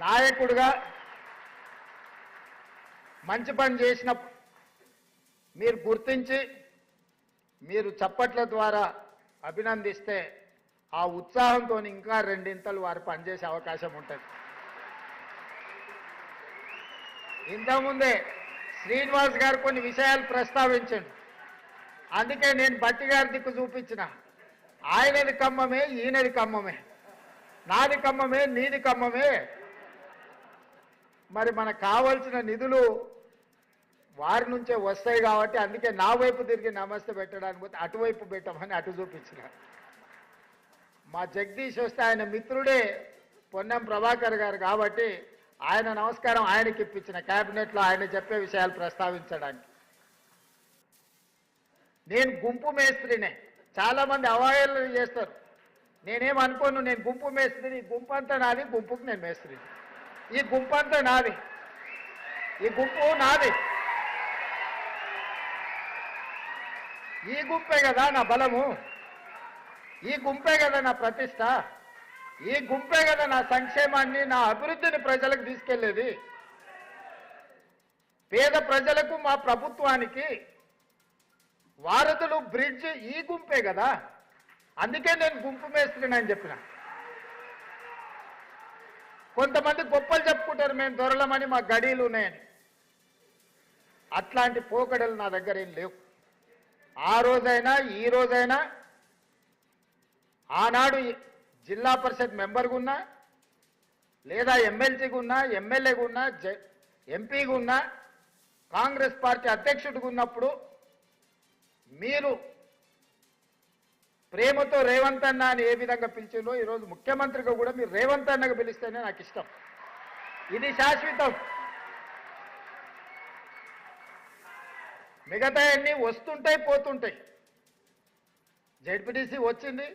నాయకుడిగా మంచి పని చేసిన మీరు గుర్తించి మీరు చప్పట్ల ద్వారా అభినందిస్తే ఆ ఉత్సాహంతో ఇంకా రెండింతలు వారు పనిచేసే అవకాశం ఉంటుంది. ఇంతకుముందే శ్రీనివాస్ గారు కొన్ని విషయాలు ప్రస్తావించండి. అందుకే నేను బట్టి గారి దిక్కు చూపించిన. ఆయనది కమ్మమే, ఈయనది కమ్మమే, నాది కమ్మమే, నీది కమ్మమే. మరి మనకు కావాల్సిన నిధులు వారి నుంచే వస్తాయి కాబట్టి అందుకే నా వైపు తిరిగి నమస్తే పెట్టడానికి పోతే అటువైపు పెట్టమని అటు చూపించిన. మా జగదీష్ వస్తే ఆయన మిత్రుడే పొన్నం ప్రభాకర్ గారు కాబట్టి ఆయన నమస్కారం ఆయనకి ఇప్పించిన క్యాబినెట్లో ఆయన చెప్పే విషయాలు ప్రస్తావించడానికి. నేను గుంపు మేస్త్రినే. చాలామంది అవాయిలు చేస్తారు. నేనేమనుకోను, నేను గుంపు మేస్త్రిని. గుంపు అంతా నాది, గుంపుకు నేను మేస్త్రిని. ఈ గుంపు అంతా నాది, ఈ గుంపు నాది. ఈ గుంపే కదా నా బలము, ఈ గుంపే కదా నా ప్రతిష్ట, ఈ గుంపే కదా నా సంక్షేమాన్ని, నా అభివృద్ధిని ప్రజలకు తీసుకెళ్లేది. పేద ప్రజలకు మా ప్రభుత్వానికి వారధులు బ్రిడ్జ్ ఈ గుంపే కదా. అందుకే నేను గుంపు మేస్త్రిని అని చెప్పిన. కొంతమంది గొప్పలు చెప్పుకుంటారు, మేము దొరలమని, మా గడీలు ఉన్నాయని. అట్లాంటి పోకడలు నా దగ్గర ఏం లేవు. ఆ రోజైనా ఈ రోజైనా ఆనాడు జిల్లా పరిషత్ మెంబర్గా ఉన్నా, లేదా ఎమ్మెల్సీగా ఉన్నా, ఎమ్మెల్యేగా ఉన్నా, ఎంపీగా ఉన్నా, కాంగ్రెస్ పార్టీ అధ్యక్షుడిగా ఉన్నప్పుడు మీరు ప్రేమతో రేవంత్ అన్న అని ఏ విధంగా పిలిచిందో ఈరోజు ముఖ్యమంత్రిగా కూడా మీరు రేవంత్ అన్నగా పిలిస్తేనే నాకు ఇష్టం. ఇది శాశ్వతం. మిగతా అన్నీ వస్తుంటాయి, పోతుంటాయి. జెడ్పీటీసీ వచ్చింది,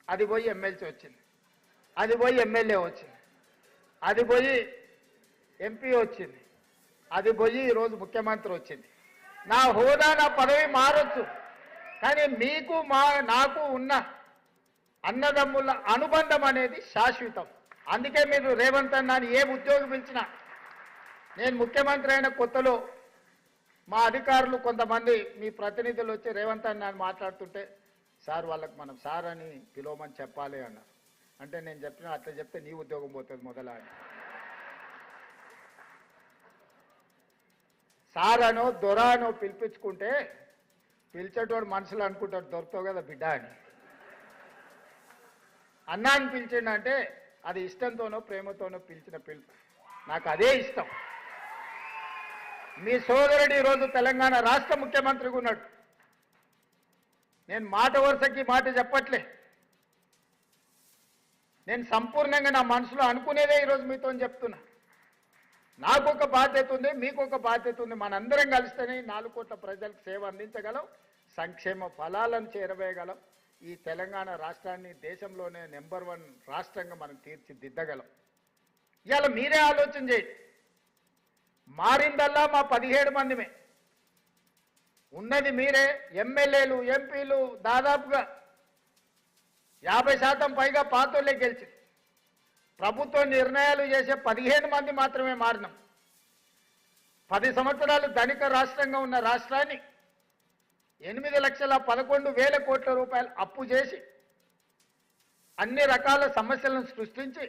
అది పోయి ఎమ్మెల్సీ వచ్చింది, అది పోయి ఎమ్మెల్యే వచ్చింది, అది పోయి ఎంపీ వచ్చింది, అది పోయి ఈరోజు ముఖ్యమంత్రి వచ్చింది. నా హోదా, నా పదవి మారొచ్చు, కానీ మీకు నాకు ఉన్న అన్నదమ్ముల అనుబంధం అనేది శాశ్వతం. అందుకే మీరు రేవంత్ అన్న అని ఏ ఉద్యోగం పిలిచినా, నేను ముఖ్యమంత్రి అయిన కొత్తలో మా అధికారులు కొంతమంది మీ ప్రతినిధులు వచ్చి రేవంత్ అన్న అని మాట్లాడుతుంటే, సార్ వాళ్ళకి మనం సార్ అని పిలవమని చెప్పాలి అన్నారు. అంటే నేను చెప్పిన అట్లా చెప్తే నీ ఉద్యోగం పోతుంది మొదల అని. సార్ అనో దొర అనో పిలిపించుకుంటే పిలిచేటోడు మనసులో అనుకుంటాడు దొరుకుతావు కదా బిడ్డ అని. అన్నాన్ని పిలిచిండంటే అది ఇష్టంతోనో ప్రేమతోనో పిలిచిన పిలుపు. నాకు అదే ఇష్టం. మీ సోదరుడు ఈరోజు తెలంగాణ రాష్ట్ర ముఖ్యమంత్రిగా ఉన్నాడు. నేను మాట వరుసకి మాట చెప్పట్లే. నేను సంపూర్ణంగా నా మనసులో అనుకునేదే ఈరోజు మీతో చెప్తున్నా. నాకు ఒక బాధ్యత ఉంది, మీకు ఒక బాధ్యత ఉంది. మనందరం కలిస్తేనే 4 కోట్ల ప్రజలకు సేవ అందించగలం, సంక్షేమ ఫలాలను చేరవేయగలం. ఈ తెలంగాణ రాష్ట్రాన్ని దేశంలోనే నెంబర్ 1 రాష్ట్రంగా మనం తీర్చిదిద్దగలం. ఇవాళ మీరే ఆలోచన చేయండి. మారిందల్లా మా 17 మందిమే ఉన్నది. మీరే ఎమ్మెల్యేలు, ఎంపీలు దాదాపుగా 50% పైగా పాతోళ్ళే గెలిచి ప్రభుత్వ నిర్ణయాలు చేసే 15 మంది మాత్రమే మారినాం. 10 సంవత్సరాలు ధనిక రాష్ట్రంగా ఉన్న రాష్ట్రాన్ని 8,11,000 కోట్ల రూపాయలు అప్పు చేసి అన్ని రకాల సమస్యలను సృష్టించి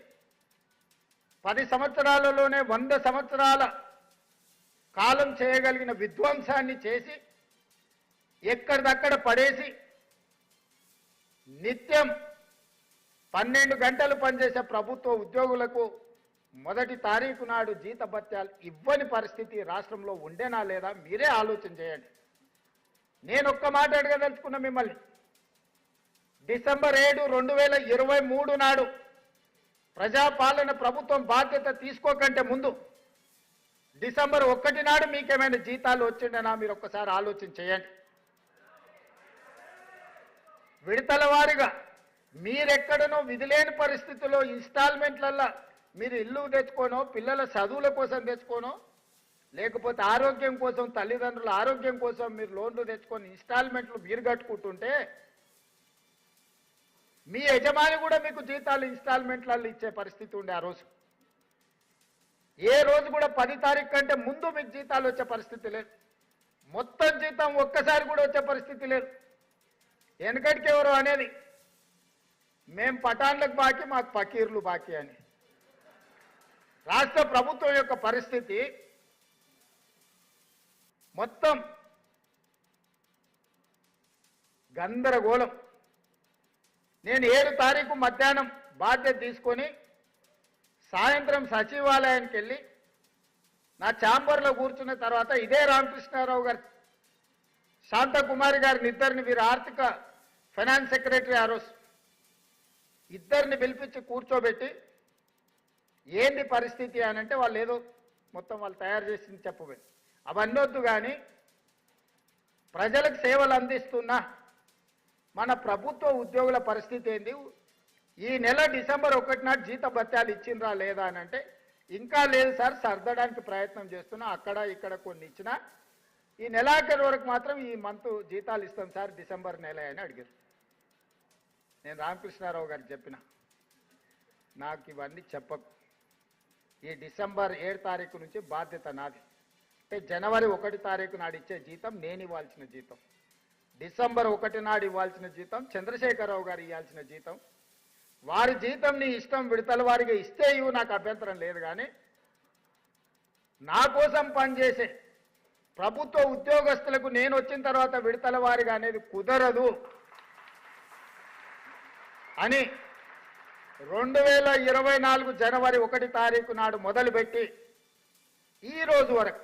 10 సంవత్సరాలలోనే 100 సంవత్సరాల కాలం చేయగలిగిన విధ్వంసాన్ని చేసి ఎక్కడిదక్కడ పడేసి నిత్యం 12 గంటలు పనిచేసే ప్రభుత్వ ఉద్యోగులకు మొదటి తారీఖు నాడు జీతభత్యాలు ఇవ్వని పరిస్థితి రాష్ట్రంలో ఉండేనా లేదా మీరే ఆలోచన చేయండి. నేను ఒక్క మాట అడగదలుచుకున్నా మిమ్మల్ని. డిసెంబర్ 7, 2023 నాడు ప్రజాపాలన ప్రభుత్వం బాధ్యత తీసుకోకంటే ముందు డిసెంబర్ 1 నాడు మీకేమైనా జీతాలు వచ్చిండేనా మీరు ఒక్కసారి ఆలోచన చేయండి. విడతల వారీగా మీరెక్కడనో విధిలేని పరిస్థితుల్లో ఇన్స్టాల్మెంట్లల్లో మీరు ఇల్లు తెచ్చుకోనో, పిల్లల చదువుల కోసం తెచ్చుకోనో, లేకపోతే ఆరోగ్యం కోసం, తల్లిదండ్రుల ఆరోగ్యం కోసం మీరు లోన్లు తెచ్చుకొని ఇన్స్టాల్మెంట్లు మీరు కట్టుకుంటుంటే మీ యజమాని కూడా మీకు జీతాలు ఇన్స్టాల్మెంట్లలో ఇచ్చే పరిస్థితి ఉండే ఆ రోజు. ఏ రోజు కూడా 10 తారీఖు కంటే ముందు మీకు జీతాలు వచ్చే పరిస్థితి లేదు. మొత్తం జీతం ఒక్కసారి కూడా వచ్చే పరిస్థితి లేదు. వెనకటికి ఎవరు అనేది మేం పఠాన్లకు బాకీ, మాకు పకీర్లు బాకీ అని. రాష్ట్ర ప్రభుత్వం యొక్క పరిస్థితి మొత్తం గందరగోళం. నేను 7 తారీఖు మధ్యాహ్నం బాధ్యత తీసుకొని సాయంత్రం సచివాలయానికి వెళ్ళి నా ఛాంబర్లో కూర్చున్న తర్వాత ఇదే రామకృష్ణారావు గారు, శాంతకుమారి గారిని ఇద్దరిని, వీరు ఆర్థిక ఫైనాన్స్ సెక్రటరీ ఆ రోజు, ఇద్దరిని పిలిపించి కూర్చోబెట్టి ఏంది పరిస్థితి అని అంటే వాళ్ళు ఏదో మొత్తం వాళ్ళు తయారు చేసింది చెప్పబోయి అవన్నీ వద్దు, కానీ ప్రజలకు సేవలు అందిస్తున్న మన ప్రభుత్వ ఉద్యోగుల పరిస్థితి ఏంది, ఈ నెల డిసెంబర్ 1 నాడు జీత భత్యాలు ఇచ్చిండ్రా లేదా అని అంటే ఇంకా లేదు సార్, సర్దడానికి ప్రయత్నం చేస్తున్నా, అక్కడ ఇక్కడ కొన్ని ఇచ్చినా ఈ నెలాఖరు వరకు మాత్రం ఈ మంత్ జీతాలు ఇస్తాం సార్ డిసెంబర్ నెల అని అడిగారు. నేను రామకృష్ణారావు గారికి చెప్పిన, నాకు ఇవన్నీ చెప్పకు, ఈ డిసెంబర్ 7 తారీఖు నుంచి బాధ్యత నాది. అంటే జనవరి 1 తారీఖు నాడు ఇచ్చే జీతం నేను ఇవ్వాల్సిన జీతం, డిసెంబర్ 1 నాడు ఇవ్వాల్సిన జీతం చంద్రశేఖరరావు గారు ఇవ్వాల్సిన జీతం. వారి జీతం నీ ఇష్టం విడతల వారిగా ఇస్తే ఇవ్వు, నాకు అభ్యంతరం లేదు, కానీ నా కోసం పనిచేసే ప్రభుత్వ ఉద్యోగస్తులకు నేను వచ్చిన తర్వాత విడతల వారిగా అనేది కుదరదు అని 2024 జనవరి 1 తారీఖు నాడు మొదలుపెట్టి ఈ రోజు వరకు